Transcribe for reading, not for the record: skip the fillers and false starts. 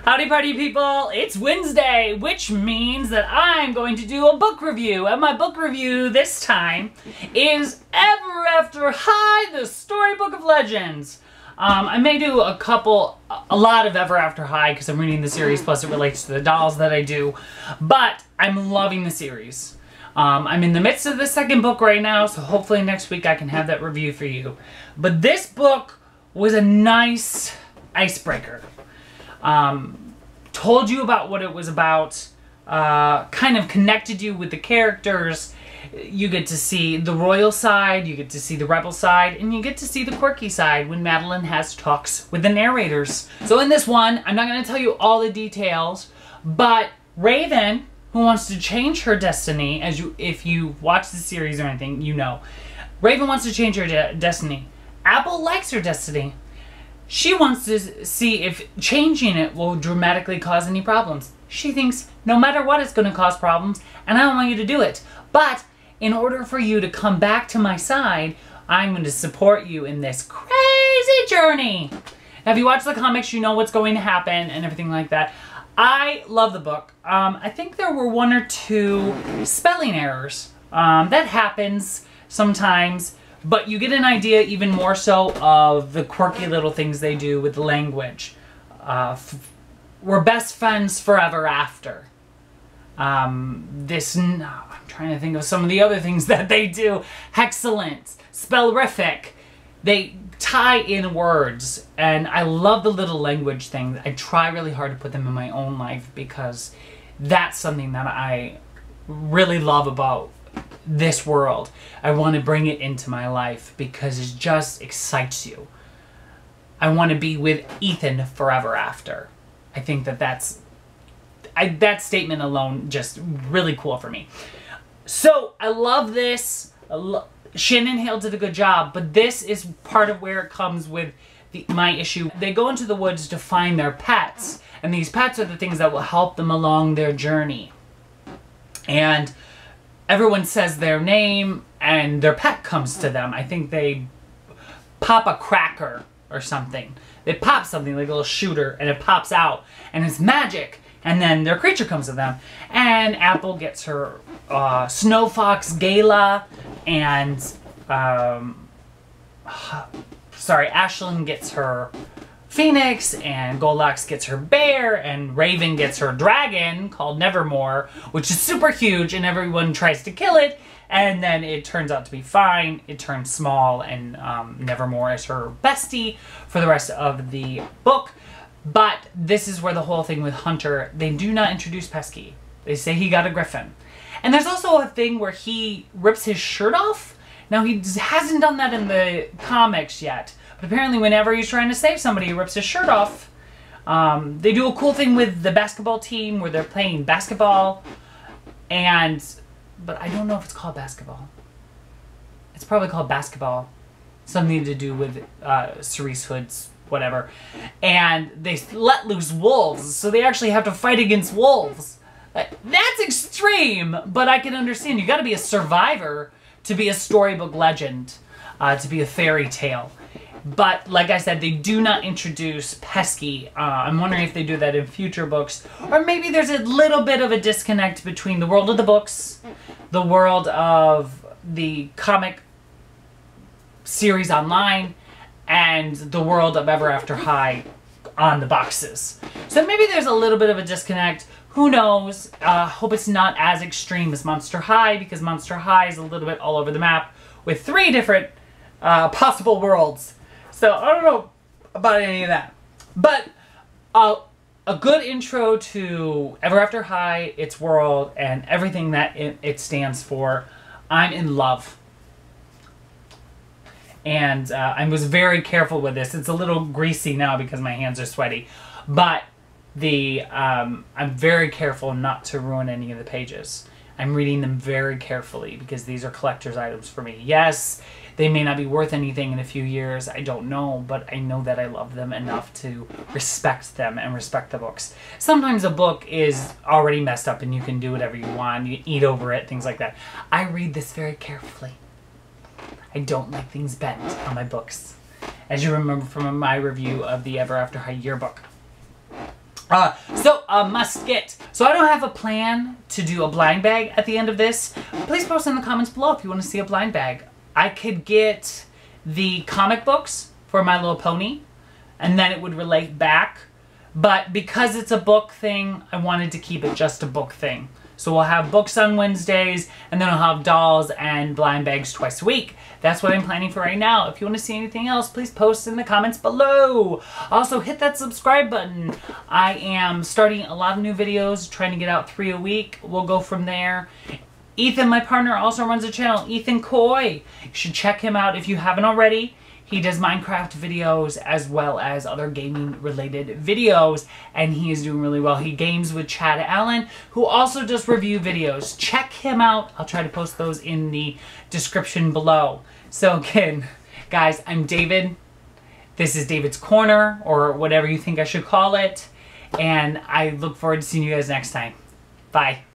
Howdy party people, it's Wednesday, which means that I'm going to do a book review, and my book review this time is Ever After High, the Storybook of Legends. I may do a lot of Ever After High because I'm reading the series, plus it relates to the dolls that I do, but I'm loving the series. I'm in the midst of the second book right now, so hopefully next week I can have that review for you. But this book was a nice icebreaker. Told you about what it was about, kind of connected you with the characters. You get to see the royal side, you get to see the rebel side, and you get to see the quirky side when Madeline has talks with the narrators. So in this one, I'm not going to tell you all the details, but Raven, who wants to change her destiny, if you watch the series or anything, you know. Raven wants to change her destiny. Apple likes her destiny. She wants to see if changing it will dramatically cause any problems. She thinks no matter what it's going to cause problems, and I don't want you to do it. But in order for you to come back to my side, I'm going to support you in this crazy journey. Now, if you watch the comics, you know what's going to happen and everything like that. I love the book. I think there were 1 or 2 spelling errors. That happens sometimes. But you get an idea even more so of the quirky little things they do with the language. We're best friends forever after. I'm trying to think of some of the other things that they do. Excellent. Spellrific. They tie in words. And I love the little language things. I try really hard to put them in my own life because that's something that I really love about this world. I want to bring it into my life because it just excites you. I want to be with Ethan forever after. I think that statement alone just really cool for me. So I love this. Shannon Hale did a good job, but this is part of where it comes with my issue. They go into the woods to find their pets, and these pets are the things that will help them along their journey. And everyone says their name, and their pet comes to them. I think they pop a cracker or something. They pop something like a little shooter, and it pops out, and it's magic. And then their creature comes to them. And Apple gets her Snow Fox Gala, and Ashlyn gets her Phoenix, and Goldilocks gets her bear, and Raven gets her dragon called Nevermore, which is super huge, and everyone tries to kill it, and then it turns out to be fine. It turns small, and Nevermore is her bestie for the rest of the book. But this is where the whole thing with Hunter, they do not introduce Pesky. They say he got a griffin. And there's also a thing where he rips his shirt off. Now, he hasn't done that in the comics yet. But apparently whenever he's trying to save somebody, he rips his shirt off. They do a cool thing with the basketball team where they're playing basketball. But I don't know if it's called basketball. It's probably called basketball. Something to do with Cerise Hood's whatever. And they let loose wolves. So they actually have to fight against wolves. That's extreme, but I can understand. You got to be a survivor to be a storybook legend, to be a fairy tale. But, like I said, they do not introduce Pesky. I'm wondering if they do that in future books. Or maybe there's a little bit of a disconnect between the world of the books, the world of the comic series online, and the world of Ever After High on the boxes. So maybe there's a little bit of a disconnect. Who knows? Hope it's not as extreme as Monster High, because Monster High is a little bit all over the map with 3 different possible worlds. So, I don't know about any of that. But a good intro to Ever After High, its world, and everything that it stands for. I'm in love. And I was very careful with this. It's a little greasy now because my hands are sweaty. But I'm very careful not to ruin any of the pages. I'm reading them very carefully because these are collector's items for me. Yes, they may not be worth anything in a few years. I don't know, but I know that I love them enough to respect them and respect the books. Sometimes a book is already messed up and you can do whatever you want. You can eat over it, things like that. I read this very carefully. I don't like things bent on my books, as you remember from my review of the Ever After High yearbook. So a must get. So I don't have a plan to do a blind bag at the end of this. Please post in the comments below if you want to see a blind bag. I could get the comic books for My Little Pony, and then it would relate back. But because it's a book thing, I wanted to keep it just a book thing. So we'll have books on Wednesdays, and then I'll have dolls and blind bags twice a week. That's what I'm planning for right now. If you want to see anything else, please post in the comments below. Also, hit that subscribe button. I am starting a lot of new videos, trying to get out 3 a week. We'll go from there. Ethan, my partner, also runs a channel, Ethan Coy. You should check him out if you haven't already. He does Minecraft videos as well as other gaming related videos, and he is doing really well. He games with Chad Allen, who also does review videos. Check him out. I'll try to post those in the description below. So again, guys, I'm David. This is David's Corner, or whatever you think I should call it, and I look forward to seeing you guys next time. Bye.